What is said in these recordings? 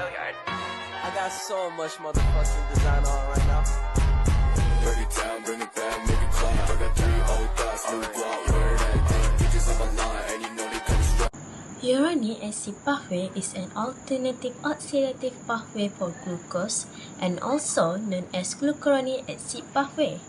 schoolyard. I got so much motherfucking design on right now. Break it down, bring it back, make it clap. I got 3 old thoughts, new block, where that thing. Bitches on my line, and you know they come strong. Uranic acid pathway is an alternative oxidative pathway for glucose and also known as glucuronic acid pathway.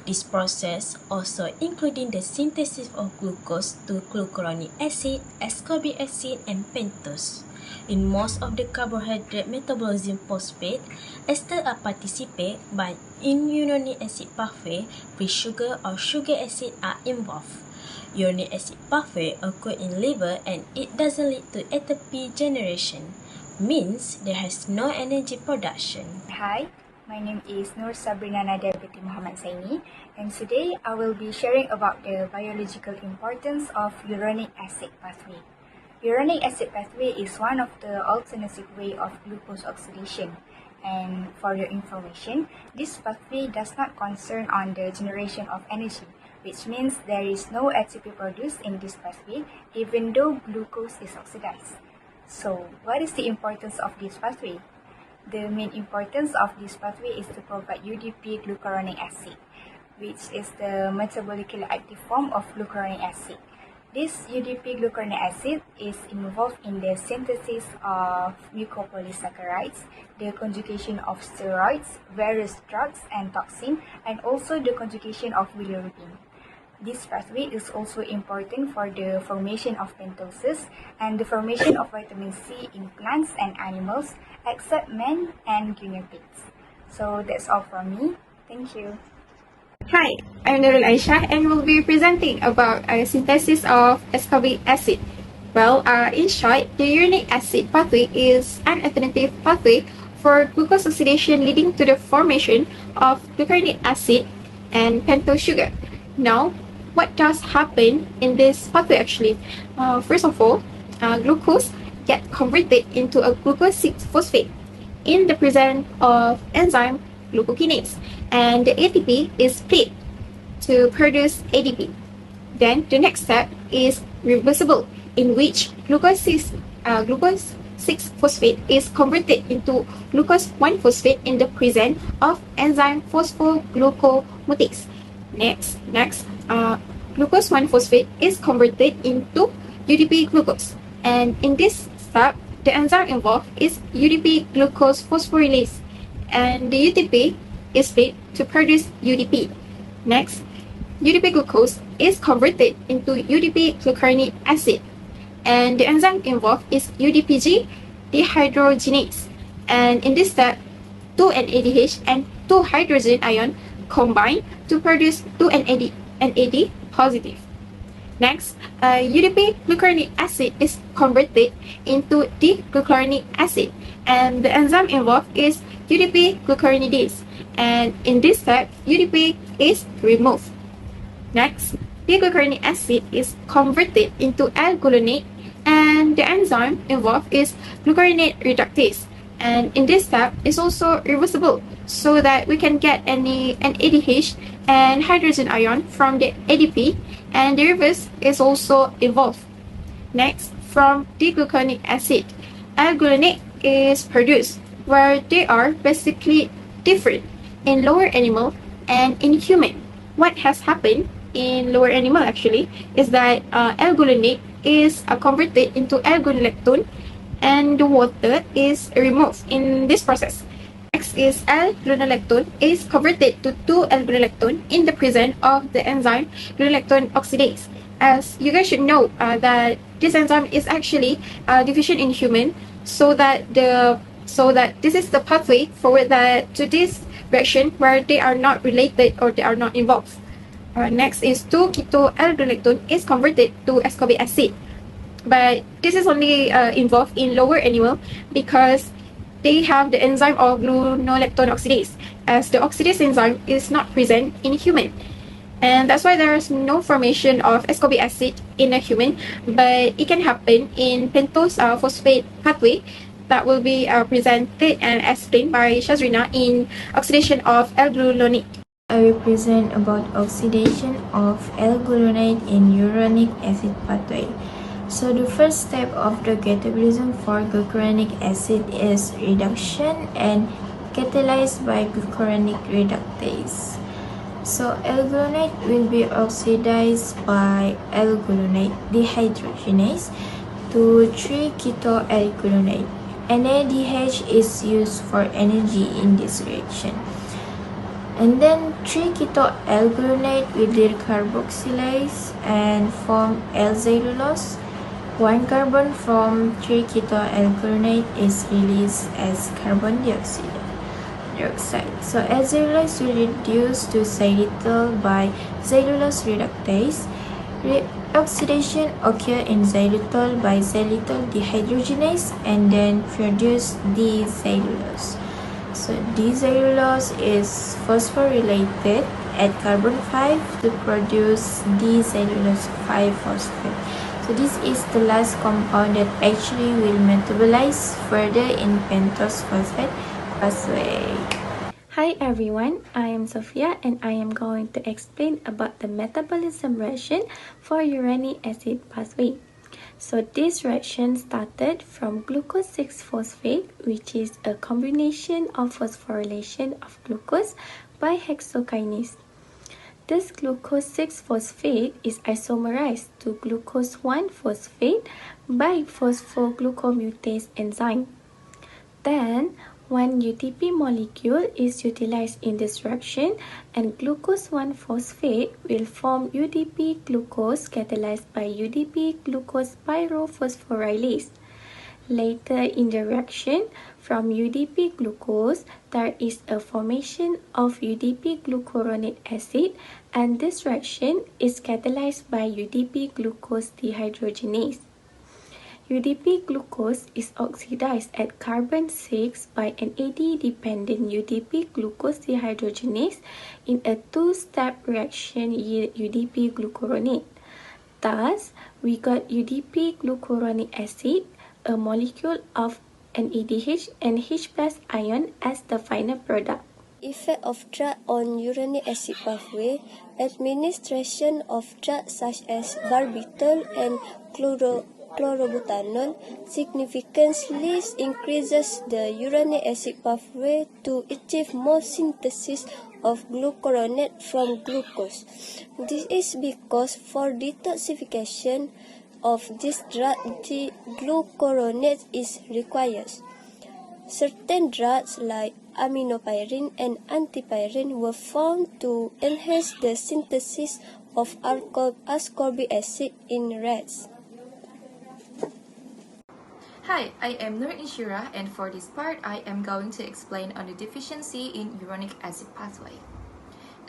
This process also including the synthesis of glucose to glucuronic acid, ascorbic acid, and pentose. In most of the carbohydrate metabolism phosphate, ester are participate, but in uranic acid pathway, free sugar or sugar acid are involved. Uranic acid pathway occur in liver and it doesn't lead to ATP generation, means there has no energy production. Hi, my name is Nur Sabrina Nadia binti Muhammad Saini, and today I will be sharing about the biological importance of uranic acid pathway. Uranic acid pathway is one of the alternative way of glucose oxidation. And for your information, this pathway does not concern on the generation of energy, which means there is no ATP produced in this pathway even though glucose is oxidized. So, what is the importance of this pathway? The main importance of this pathway is to provide UDP glucuronic acid, which is the metabolically active form of glucuronic acid. This UDP glucuronic acid is involved in the synthesis of mucopolysaccharides, the conjugation of steroids, various drugs and toxins, and also the conjugation of bilirubin. This pathway is also important for the formation of pentoses and the formation of vitamin C in plants and animals, except men and guinea pigs. So that's all from me. Thank you. Hi, I'm Nurul Aisha and will be presenting about synthesis of ascorbic acid. Well, in short, the uranic acid pathway is an alternative pathway for glucose oxidation leading to the formation of glucuronic acid and pentose sugar. Now, what does happen in this pathway actually? First of all, glucose gets converted into a glucose 6-phosphate in the presence of enzyme glucokinase, and the ATP is split to produce ADP. Then the next step is reversible, in which glucose 6-phosphate is converted into glucose 1-phosphate in the presence of enzyme phosphoglucomutase. Next, glucose 1-phosphate is converted into UDP glucose, and in this step, the enzyme involved is UDP glucose phosphorylase, and the UDP is split to produce UDP. Next, UDP glucose is converted into UDP glucuronic acid, and the enzyme involved is UDPG dehydrogenase, and in this step, 2 NADH and 2 hydrogen ion combine to produce 2 NAD positive. Next, UDP glucuronic acid is converted into D-glucuronic acid, and the enzyme involved is UDP glucuronidase, and in this step, UDP is removed. Next, D-glucuronic acid is converted into L-gluconate, and the enzyme involved is glucuronate reductase, and in this step is also reversible, so that we can get any NADH and hydrogen ion from the ADP, and the reverse is also involved. Next, from D-gluconic acid, L-gluconate is produced, where they are basically different in lower animal and in human. What has happened in lower animal actually is that L-gluconate is converted into L-gluconolactone, and the water is removed in this process. Next is L-gluconolactone is converted to 2L-gluconolactone in the presence of the enzyme gluconolactone oxidase. As you guys should know that this enzyme is actually deficient in human, so that this is the pathway forward to this reaction where they are not related or they are not involved. Next is 2-keto-L-gluconolactone is converted to ascorbic acid, but this is only involved in lower animal because they have the enzyme of gluconolactone oxidase, as the oxidase enzyme is not present in human. And that's why there is no formation of ascorbic acid in a human, but it can happen in pentose phosphate pathway that will be presented and explained by Shazrina in oxidation of L-gluconate. I will present about oxidation of L-gluconate in uranic acid pathway. So the first step of the catabolism for glucuronic acid is reduction and catalyzed by glucuronic reductase. So L-gluconate will be oxidized by L-gluconate dehydrogenase to 3-keto-L-gluconate. NADH is used for energy in this reaction. And then 3-keto-L-gluconate will decarboxylase and form L-cellulose. One carbon from 3-keto-L-gluconate is released as carbon dioxide. So L-cellulose will reduce to xylitol by cellulose reductase. Oxidation occurs in xylitol by xylitol dehydrogenase and then produce D-cellulose. So D-cellulose is phosphorylated at carbon 5 to produce D-cellulose 5-phosphate. So this is the last compound that actually will metabolize further in pentose phosphate pathway. Hi everyone, I am Sophia and I am going to explain about the metabolism reaction for uranic acid pathway. So this reaction started from glucose 6-phosphate, which is a combination of phosphorylation of glucose by hexokinase. This glucose 6-phosphate is isomerized to glucose 1-phosphate by phosphoglucomutase enzyme. Then, one UDP molecule is utilized in this reaction and glucose 1-phosphate will form UDP glucose catalyzed by UDP glucose pyrophosphorylase. Later in the reaction, from UDP glucose, there is a formation of UDP glucuronic acid and this reaction is catalyzed by UDP glucose dehydrogenase. UDP glucose is oxidized at carbon 6 by an AD-dependent UDP glucose dehydrogenase in a two-step reaction yield UDP glucuronate. Thus, we got UDP glucuronic acid, a molecule of an ADH and H+ ion as the final product. Effect of drug on uranic acid pathway. Administration of drugs such as barbital and chlorobutanol significantly increases the uranic acid pathway to achieve more synthesis of glucuronate from glucose. This is because for detoxification of this drug, the glucuronate is required. Certain drugs like aminopyrin and antipyrin were found to enhance the synthesis of ascorbic acid in rats. Hi, I am Nur Inshira and for this part I am going to explain on the deficiency in uronic acid pathway.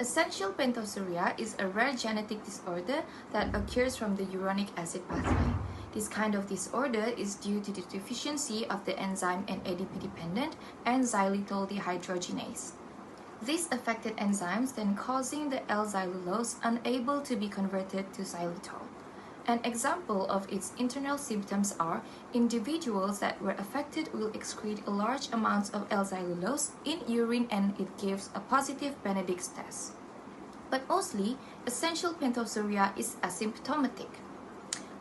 Essential pentosuria is a rare genetic disorder that occurs from the uronic acid pathway. This kind of disorder is due to the deficiency of the enzyme and ADP-dependent and xylitol dehydrogenase. These affected enzymes then causing the L-cellulose unable to be converted to xylitol. An example of its internal symptoms are individuals that were affected will excrete a large amounts of L-cellulose in urine and it gives a positive Benedict's test. But mostly, essential pentosuria is asymptomatic.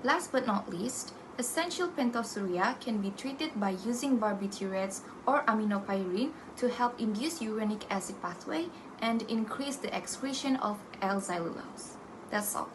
Last but not least, essential pentosuria can be treated by using barbiturates or aminopyrin to help induce uranic acid pathway and increase the excretion of L-cellulose. That's all.